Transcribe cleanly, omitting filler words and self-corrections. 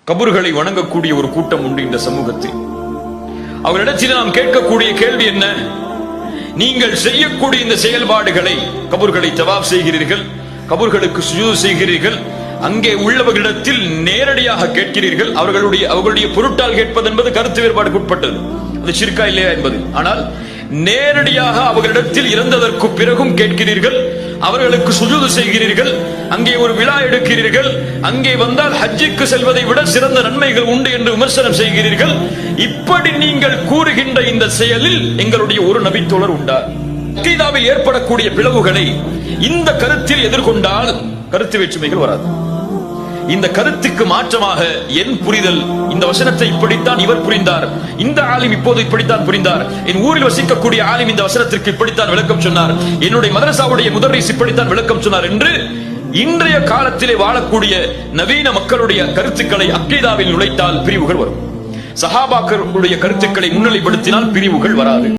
கபர்களை வணங்கக்கூடிய ஒரு கூட்டம் உண்டு இந்த சமூகத்தில். அவரிடத்தில் நாம் கேட்கக்கூடிய கேள்வி என்ன? நீங்கள் செய்யக்கூடிய இந்த செயல்பாடுகளை, கபர்களை தவாப் செய்கிறீர்கள், கபர்களுக்கு சுஜூத் செய்கிறீர்கள், அங்கே உள்ளவர்களிடத்தில் நேரடியாக கேட்கிறீர்கள். அவர்களுடைய பொருட்டால் கேட்பது என்பது கருத்து வேறுபாடுக்கு உட்பட்டது, அது ஷிர்கா இல்லையா என்பது. ஆனால் நேரடியாக அவர்களிடத்தில் இறந்ததற்கு பிறகும் கேட்கிறீர்கள், அவர்களுக்கு சுஜூது செய்கிறீர்கள், அங்கே ஒரு விழா எடுக்கிறீர்கள், அங்கே வந்தால் ஹஜ்ஜுக்கு செல்வதை விட சிறந்த நன்மைகள் உண்டு என்று விமர்சனம் செய்கிறீர்கள். இப்படி நீங்கள் கூறுகின்ற இந்த செயலில் எங்களுடைய ஒரு நபித்தோழர் உண்டா? அகீதாவில் ஏற்படக்கூடிய பிளவுகளை இந்த கருத்தில் எதிர்கொண்டால் கருத்து வேற்றுமைகள் வராது. இந்த கருத்துக்கு மாற்றமாக என் புரிதல், இந்த வசனத்தை இப்படித்தான் இவர் புரிந்தார், இந்த ஆலிம் இப்போது இப்படித்தான் புரிந்தார், என் ஊரில் வசிக்கக்கூடிய ஆலிம் இந்த வசனத்திற்கு இப்படித்தான் விளக்கம் சொன்னார், என்னுடைய மதரசாவுடைய முதர்ரீஸ் இப்படித்தான் விளக்கம் சொன்னார் என்று இன்றைய காலத்திலே வாழக்கூடிய நவீன மக்களுடைய கருத்துக்களை அக்கீதாவில் நுழைத்தால் பிரிவுகள் வரும். சஹாபாக்களுடைய கருத்துக்களை முன்னிலைப்படுத்தினால் பிரிவுகள் வராது.